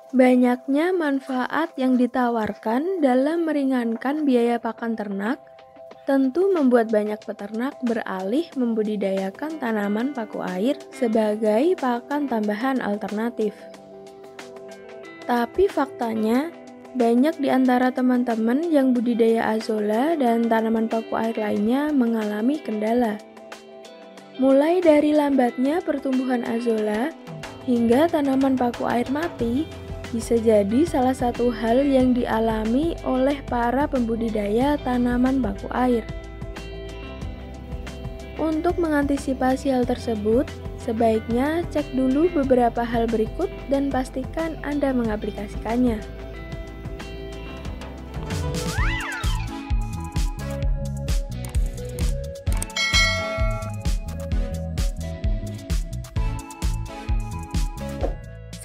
Banyaknya manfaat yang ditawarkan dalam meringankan biaya pakan ternak tentu membuat banyak peternak beralih membudidayakan tanaman paku air sebagai pakan tambahan alternatif. Tapi faktanya, banyak di antara teman-teman yang budidaya azolla dan tanaman paku air lainnya mengalami kendala. Mulai dari lambatnya pertumbuhan azolla hingga tanaman paku air mati, bisa jadi salah satu hal yang dialami oleh para pembudidaya tanaman paku air. Untuk mengantisipasi hal tersebut, sebaiknya cek dulu beberapa hal berikut dan pastikan Anda mengaplikasikannya.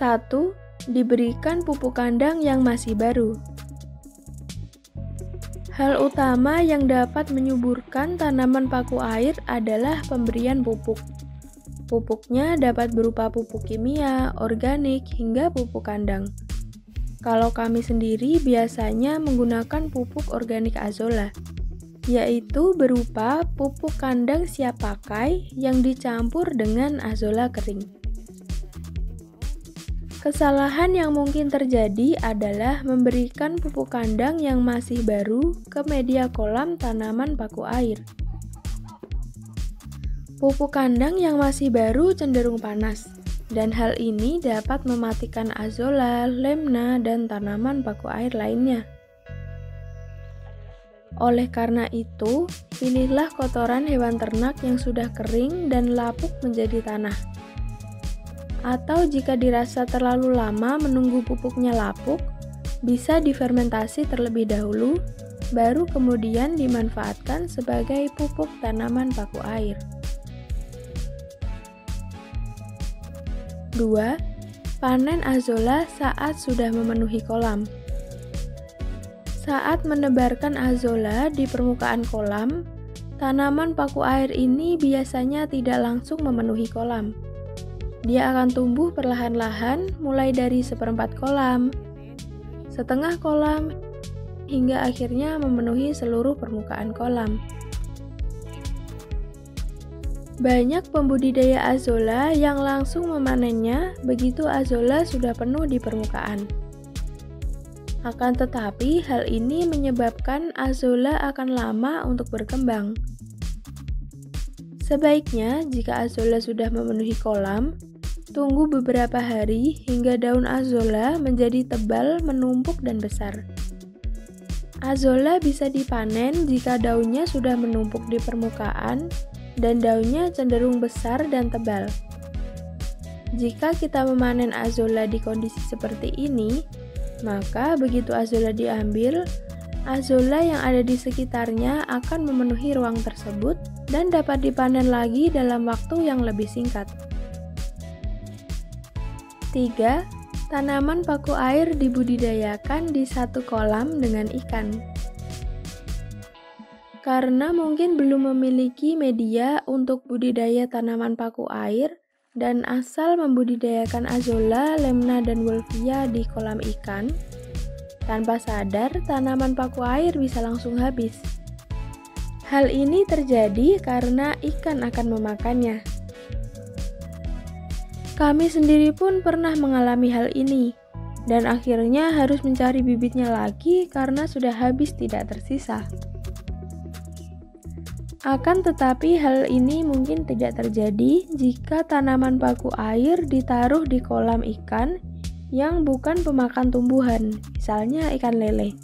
Satu, diberikan pupuk kandang yang masih baru. Hal utama yang dapat menyuburkan tanaman paku air adalah pemberian pupuk. Pupuknya dapat berupa pupuk kimia, organik, hingga pupuk kandang. Kalau kami sendiri biasanya menggunakan pupuk organik azolla, yaitu berupa pupuk kandang siap pakai yang dicampur dengan azolla kering. Kesalahan yang mungkin terjadi adalah memberikan pupuk kandang yang masih baru ke media kolam tanaman paku air. Pupuk kandang yang masih baru cenderung panas, dan hal ini dapat mematikan azolla, lemna, dan tanaman paku air lainnya. Oleh karena itu, pilihlah kotoran hewan ternak yang sudah kering dan lapuk menjadi tanah. Atau jika dirasa terlalu lama menunggu pupuknya lapuk, bisa difermentasi terlebih dahulu, baru kemudian dimanfaatkan sebagai pupuk tanaman paku air. 2. Panen azolla saat sudah memenuhi kolam. Saat menebarkan azolla di permukaan kolam, tanaman paku air ini biasanya tidak langsung memenuhi kolam. Dia akan tumbuh perlahan-lahan mulai dari seperempat kolam, setengah kolam, hingga akhirnya memenuhi seluruh permukaan kolam. Banyak pembudidaya azolla yang langsung memanennya begitu azolla sudah penuh di permukaan. Akan tetapi, hal ini menyebabkan azolla akan lama untuk berkembang. Sebaiknya, jika azolla sudah memenuhi kolam, tunggu beberapa hari hingga daun azolla menjadi tebal, menumpuk, dan besar. Azolla bisa dipanen jika daunnya sudah menumpuk di permukaan dan daunnya cenderung besar dan tebal. Jika kita memanen azolla di kondisi seperti ini, maka begitu azolla diambil, azolla yang ada di sekitarnya akan memenuhi ruang tersebut dan dapat dipanen lagi dalam waktu yang lebih singkat. 3. Tanaman paku air dibudidayakan di satu kolam dengan ikan. Karena mungkin belum memiliki media untuk budidaya tanaman paku air dan asal membudidayakan azolla, lemna, dan wolffia di kolam ikan, tanpa sadar tanaman paku air bisa langsung habis. Hal ini terjadi karena ikan akan memakannya. Kami sendiri pun pernah mengalami hal ini, dan akhirnya harus mencari bibitnya lagi karena sudah habis tidak tersisa. Akan tetapi hal ini mungkin tidak terjadi jika tanaman paku air ditaruh di kolam ikan yang bukan pemakan tumbuhan, misalnya ikan lele.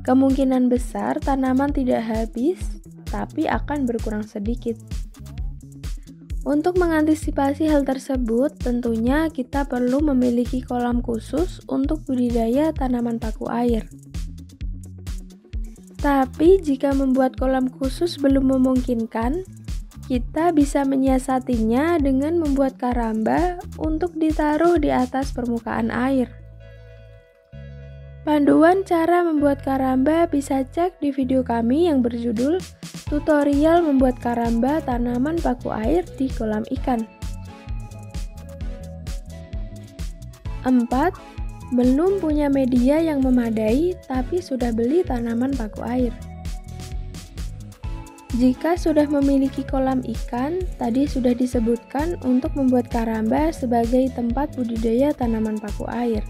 Kemungkinan besar tanaman tidak habis, tapi akan berkurang sedikit. Untuk mengantisipasi hal tersebut, tentunya kita perlu memiliki kolam khusus untuk budidaya tanaman paku air. Tapi jika membuat kolam khusus belum memungkinkan, kita bisa menyiasatinya dengan membuat karamba untuk ditaruh di atas permukaan air. Panduan cara membuat karamba bisa cek di video kami yang berjudul Tutorial Membuat Karamba Tanaman Paku Air di Kolam Ikan. 4. belum punya media yang memadai tapi sudah beli tanaman paku air. Jika sudah memiliki kolam ikan, tadi sudah disebutkan untuk membuat karamba sebagai tempat budidaya tanaman paku air.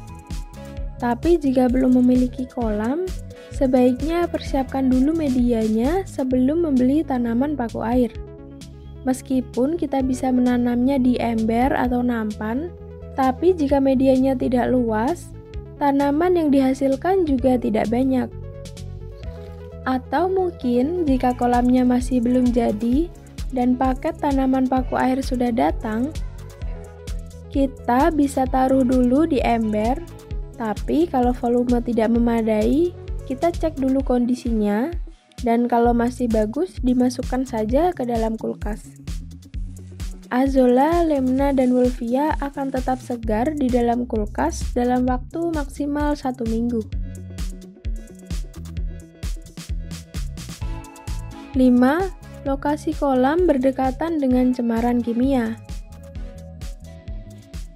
Tapi jika belum memiliki kolam, sebaiknya persiapkan dulu medianya sebelum membeli tanaman paku air. Meskipun kita bisa menanamnya di ember atau nampan, tapi jika medianya tidak luas, tanaman yang dihasilkan juga tidak banyak. Atau mungkin jika kolamnya masih belum jadi dan paket tanaman paku air sudah datang, kita bisa taruh dulu di ember, tapi kalau volume tidak memadai, kita cek dulu kondisinya, dan kalau masih bagus, dimasukkan saja ke dalam kulkas. Azolla, Lemna, dan Wolffia akan tetap segar di dalam kulkas dalam waktu maksimal 1 minggu. 5. Lokasi kolam berdekatan dengan cemaran kimia.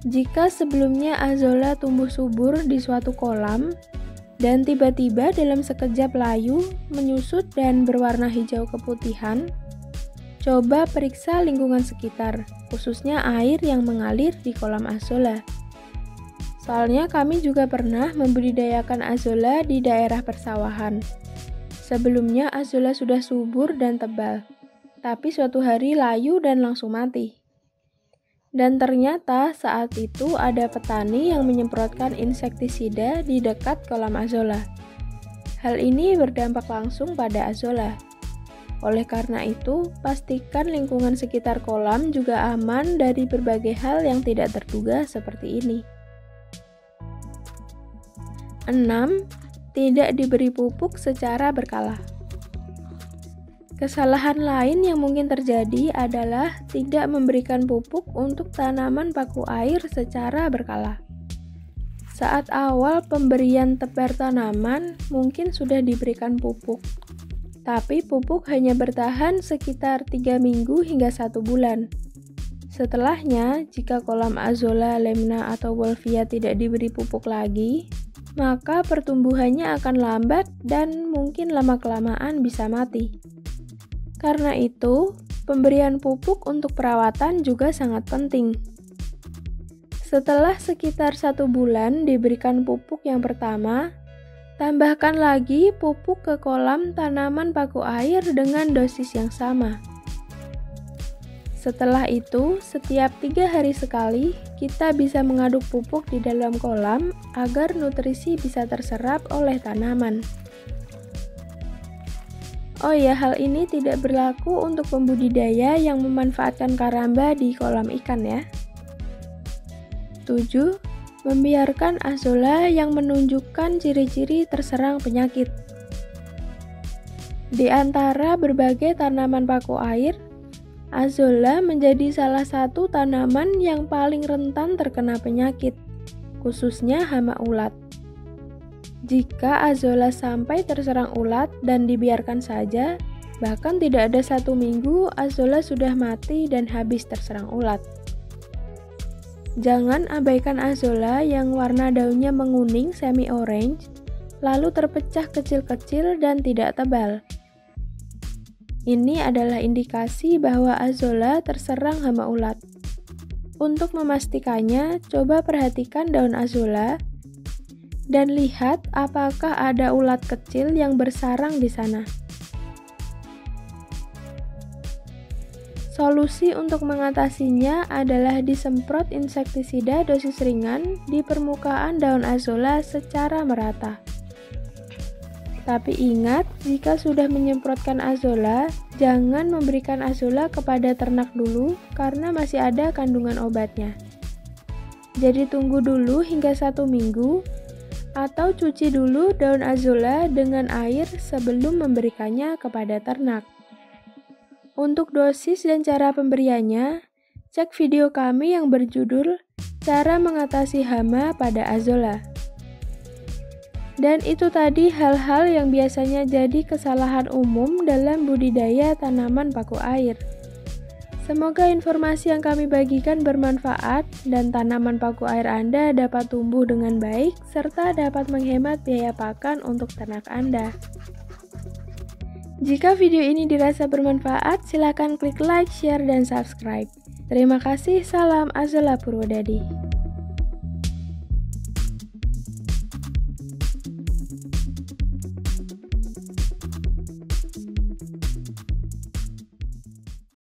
Jika sebelumnya azolla tumbuh subur di suatu kolam, dan tiba-tiba dalam sekejap layu menyusut dan berwarna hijau keputihan, coba periksa lingkungan sekitar, khususnya air yang mengalir di kolam azolla. Soalnya kami juga pernah membudidayakan azolla di daerah persawahan. Sebelumnya azolla sudah subur dan tebal, tapi suatu hari layu dan langsung mati. Dan ternyata saat itu ada petani yang menyemprotkan insektisida di dekat kolam azolla. Hal ini berdampak langsung pada azolla. Oleh karena itu, pastikan lingkungan sekitar kolam juga aman dari berbagai hal yang tidak terduga seperti ini. 6. Tidak diberi pupuk secara berkala. Kesalahan lain yang mungkin terjadi adalah tidak memberikan pupuk untuk tanaman paku air secara berkala. Saat awal pemberian tebar tanaman mungkin sudah diberikan pupuk, tapi pupuk hanya bertahan sekitar 3 minggu hingga 1 bulan. Setelahnya, jika kolam azolla, lemna, atau wolffia tidak diberi pupuk lagi, maka pertumbuhannya akan lambat dan mungkin lama-kelamaan bisa mati. Karena itu, pemberian pupuk untuk perawatan juga sangat penting. Setelah sekitar 1 bulan diberikan pupuk yang pertama, tambahkan lagi pupuk ke kolam tanaman paku air dengan dosis yang sama. Setelah itu, setiap 3 hari sekali, kita bisa mengaduk pupuk di dalam kolam agar nutrisi bisa terserap oleh tanaman. Oh ya, hal ini tidak berlaku untuk pembudidaya yang memanfaatkan karamba di kolam ikan ya. 7. Membiarkan azolla yang menunjukkan ciri-ciri terserang penyakit. Di antara berbagai tanaman paku air, azolla menjadi salah satu tanaman yang paling rentan terkena penyakit, khususnya hama ulat. Jika azolla sampai terserang ulat dan dibiarkan saja, bahkan tidak ada 1 minggu azolla sudah mati dan habis terserang ulat. Jangan abaikan azolla yang warna daunnya menguning semi orange, lalu terpecah kecil-kecil dan tidak tebal. Ini adalah indikasi bahwa azolla terserang hama ulat. Untuk memastikannya, coba perhatikan daun azolla dan lihat apakah ada ulat kecil yang bersarang di sana. Solusi untuk mengatasinya adalah disemprot insektisida dosis ringan di permukaan daun azolla secara merata. Tapi ingat, jika sudah menyemprotkan azolla, jangan memberikan azolla kepada ternak dulu karena masih ada kandungan obatnya. Jadi tunggu dulu hingga 1 minggu, atau cuci dulu daun azolla dengan air sebelum memberikannya kepada ternak. Untuk dosis dan cara pemberiannya, cek video kami yang berjudul Cara Mengatasi Hama pada Azolla. Dan itu tadi hal-hal yang biasanya jadi kesalahan umum dalam budidaya tanaman paku air. Semoga informasi yang kami bagikan bermanfaat dan tanaman paku air Anda dapat tumbuh dengan baik serta dapat menghemat biaya pakan untuk ternak Anda. Jika video ini dirasa bermanfaat, silakan klik like, share, dan subscribe. Terima kasih, salam Azolla Purwodadi.